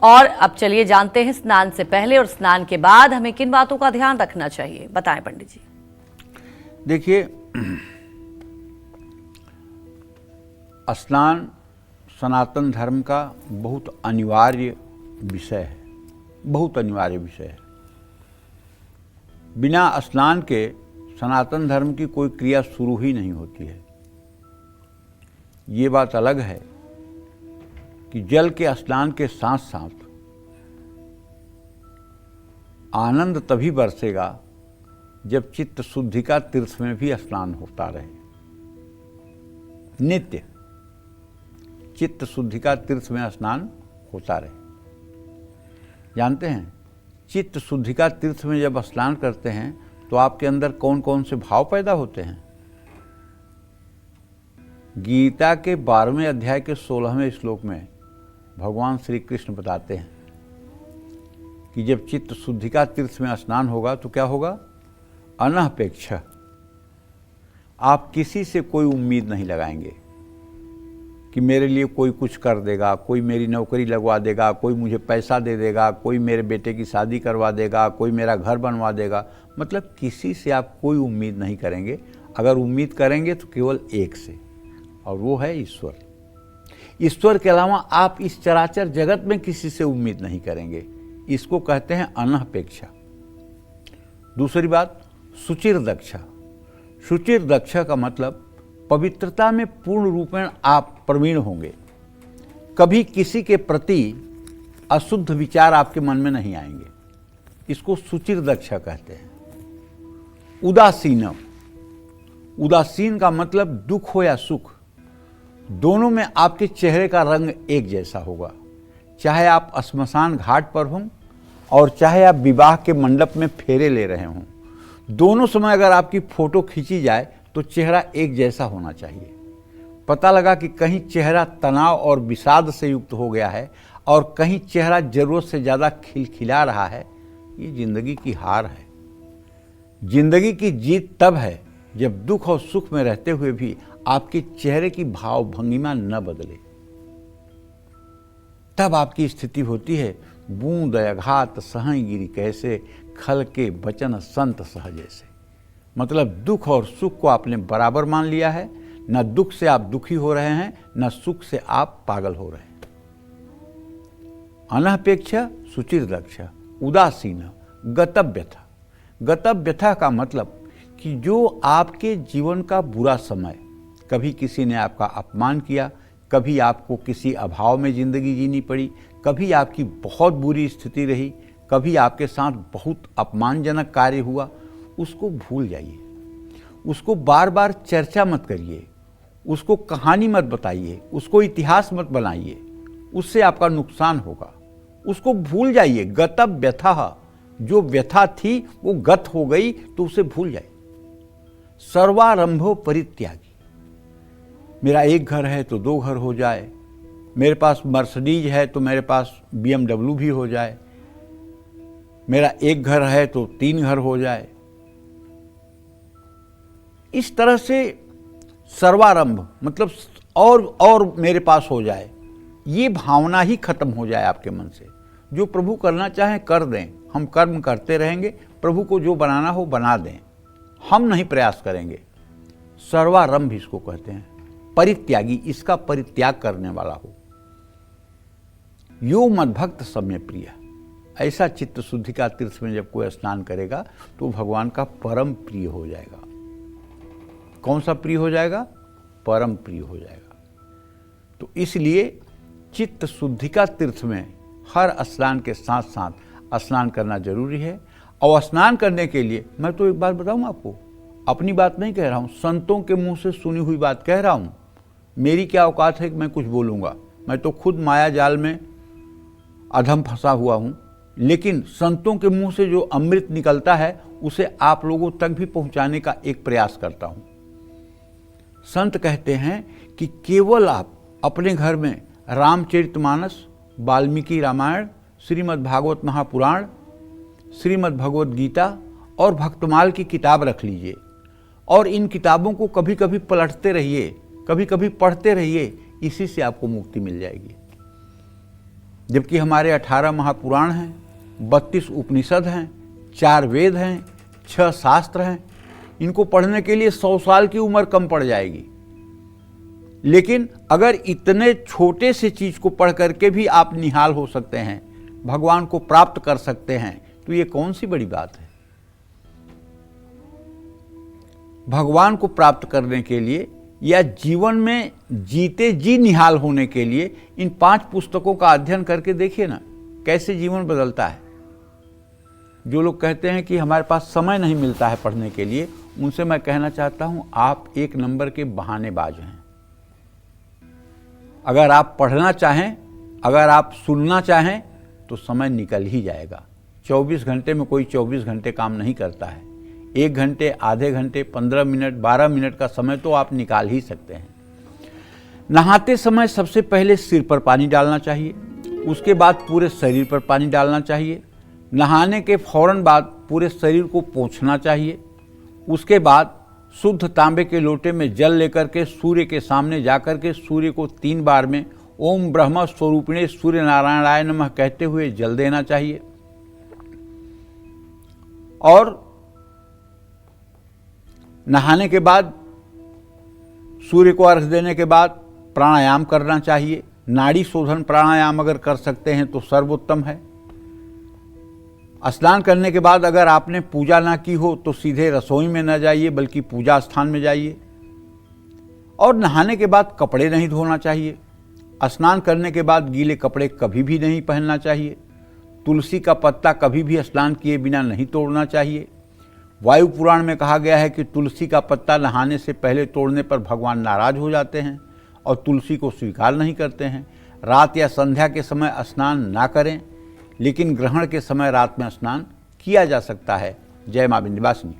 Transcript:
और अब चलिए जानते हैं स्नान से पहले और स्नान के बाद हमें किन बातों का ध्यान रखना चाहिए, बताएं पंडित जी। देखिए, स्नान सनातन धर्म का बहुत अनिवार्य विषय है, बहुत अनिवार्य विषय है। बिना स्नान के सनातन धर्म की कोई क्रिया शुरू ही नहीं होती है। ये बात अलग है कि जल के स्नान के साथ साथ आनंद तभी बरसेगा जब चित्त शुद्धि का तीर्थ में भी स्नान होता रहे। नित्य चित्त शुद्धि का तीर्थ में स्नान होता रहे। जानते हैं, चित्त शुद्धि का तीर्थ में जब स्नान करते हैं तो आपके अंदर कौन कौन से भाव पैदा होते हैं। गीता के 12वें अध्याय के 16वें श्लोक में भगवान श्री कृष्ण बताते हैं कि जब चित्त शुद्धि का तीर्थ में स्नान होगा तो क्या होगा, अनपेक्ष आप किसी से कोई उम्मीद नहीं लगाएंगे कि मेरे लिए कोई कुछ कर देगा, कोई मेरी नौकरी लगवा देगा, कोई मुझे पैसा दे देगा, कोई मेरे बेटे की शादी करवा देगा, कोई मेरा घर बनवा देगा। मतलब किसी से आप कोई उम्मीद नहीं करेंगे। अगर उम्मीद करेंगे तो केवल एक से, और वो है ईश्वर। ईश्वर के अलावा आप इस चराचर जगत में किसी से उम्मीद नहीं करेंगे। इसको कहते हैं अनपेक्षा। दूसरी बात, शुचिर दक्षा। शुचिर दक्षा का मतलब पवित्रता में पूर्ण रूपेण आप प्रवीण होंगे। कभी किसी के प्रति अशुद्ध विचार आपके मन में नहीं आएंगे। इसको शुचिर दक्षा कहते हैं। उदासीन, उदासीन का मतलब दुख हो या सुख, दोनों में आपके चेहरे का रंग एक जैसा होगा। चाहे आप श्मशान घाट पर हों और चाहे आप विवाह के मंडप में फेरे ले रहे हों, दोनों समय अगर आपकी फोटो खींची जाए तो चेहरा एक जैसा होना चाहिए। पता लगा कि कहीं चेहरा तनाव और विषाद से युक्त हो गया है और कहीं चेहरा जरूरत से ज़्यादा खिलखिला रहा है, ये जिंदगी की हार है। जिंदगी की जीत तब है जब दुख और सुख में रहते हुए भी आपके चेहरे की भाव भंगिमा न बदले। तब आपकी स्थिति होती है, बूंद अघात सहई गिरी कैसे, खल के बचन संत सहजे से। मतलब दुख और सुख को आपने बराबर मान लिया है। न दुख से आप दुखी हो रहे हैं, न सुख से आप पागल हो रहे हैं। अनपेक्ष, शुचिर दक्ष, उदासीन, गतव्यथा। गतव्यथा का मतलब कि जो आपके जीवन का बुरा समय, कभी किसी ने आपका अपमान किया, कभी आपको किसी अभाव में जिंदगी जीनी पड़ी, कभी आपकी बहुत बुरी स्थिति रही, कभी आपके साथ बहुत अपमानजनक कार्य हुआ, उसको भूल जाइए। उसको बार बार चर्चा मत करिए, उसको कहानी मत बताइए, उसको इतिहास मत बनाइए, उससे आपका नुकसान होगा। उसको भूल जाइए। गतव व्यथा, जो व्यथा थी वो गत हो गई तो उसे भूल जाइए। सर्वारंभो परित्यागी। मेरा एक घर है तो दो घर हो जाए, मेरे पास मर्सिडीज है तो मेरे पास BMW भी हो जाए, मेरा एक घर है तो 3 घर हो जाए। इस तरह से सर्वारंभ मतलब और मेरे पास हो जाए, ये भावना ही खत्म हो जाए आपके मन से। जो प्रभु करना चाहें कर दें, हम कर्म करते रहेंगे, प्रभु को जो बनाना हो बना दें, हम नहीं प्रयास करेंगे। सर्वारंभ इसको कहते हैं। परित्यागी, इसका परित्याग करने वाला हो। यो मद्भक्त सम्य प्रिय। ऐसा चित्त शुद्धि का तीर्थ में जब कोई स्नान करेगा तो भगवान का परम प्रिय हो जाएगा। कौन सा प्रिय हो जाएगा? परम प्रिय हो जाएगा। तो इसलिए चित्त शुद्धि का तीर्थ में हर स्नान के साथ साथ स्नान करना जरूरी है। और स्नान करने के लिए मैं तो एक बात बताऊं आपको, अपनी बात नहीं कह रहा हूं, संतों के मुंह से सुनी हुई बात कह रहा हूं। मेरी क्या औकात है कि मैं कुछ बोलूंगा, मैं तो खुद माया जाल में अधम फंसा हुआ हूं। लेकिन संतों के मुंह से जो अमृत निकलता है उसे आप लोगों तक भी पहुंचाने का एक प्रयास करता हूं। संत कहते हैं कि केवल आप अपने घर में रामचरितमानस, वाल्मीकि रामायण, श्रीमद् भागवत महापुराण, श्रीमद् भगवत गीता और भक्तमाल की किताब रख लीजिए और इन किताबों को कभी कभी पलटते रहिए, कभी कभी पढ़ते रहिए। इसी से आपको मुक्ति मिल जाएगी। जबकि हमारे 18 महापुराण हैं, 32 उपनिषद हैं, 4 वेद हैं, 6 शास्त्र हैं। इनको पढ़ने के लिए 100 साल की उम्र कम पड़ जाएगी। लेकिन अगर इतने छोटे से चीज को पढ़ करके भी आप निहाल हो सकते हैं, भगवान को प्राप्त कर सकते हैं, तो ये कौन सी बड़ी बात है। भगवान को प्राप्त करने के लिए या जीवन में जीते जी निहाल होने के लिए इन 5 पुस्तकों का अध्ययन करके देखिए ना, कैसे जीवन बदलता है। जो लोग कहते हैं कि हमारे पास समय नहीं मिलता है पढ़ने के लिए, उनसे मैं कहना चाहता हूं, आप 1 नंबर के बहानेबाज हैं। अगर आप पढ़ना चाहें, अगर आप सुनना चाहें, तो समय निकल ही जाएगा। 24 घंटे में कोई 24 घंटे काम नहीं करता है। 1 घंटे, आधे घंटे, 15 मिनट, 12 मिनट का समय तो आप निकाल ही सकते हैं। नहाते समय सबसे पहले सिर पर पानी डालना चाहिए, उसके बाद पूरे शरीर पर पानी डालना चाहिए। नहाने के फौरन बाद पूरे शरीर को पोंछना चाहिए। उसके बाद शुद्ध तांबे के लोटे में जल लेकर के सूर्य के सामने जाकर के सूर्य को 3 बार में ओम ब्रह्म स्वरूपिणे सूर्य नारायणाय नमः कहते हुए जल देना चाहिए। और नहाने के बाद, सूर्य को अर्घ देने के बाद प्राणायाम करना चाहिए। नाड़ी शोधन प्राणायाम अगर कर सकते हैं तो सर्वोत्तम है। स्नान करने के बाद अगर आपने पूजा ना की हो तो सीधे रसोई में न जाइए, बल्कि पूजा स्थान में जाइए। और नहाने के बाद कपड़े नहीं धोना चाहिए। स्नान करने के बाद गीले कपड़े कभी भी नहीं पहनना चाहिए। तुलसी का पत्ता कभी भी स्नान किए बिना नहीं तोड़ना चाहिए। वायु पुराण में कहा गया है कि तुलसी का पत्ता नहाने से पहले तोड़ने पर भगवान नाराज हो जाते हैं और तुलसी को स्वीकार नहीं करते हैं। रात या संध्या के समय स्नान ना करें, लेकिन ग्रहण के समय रात में स्नान किया जा सकता है। जय मां विंध्यवासिनी।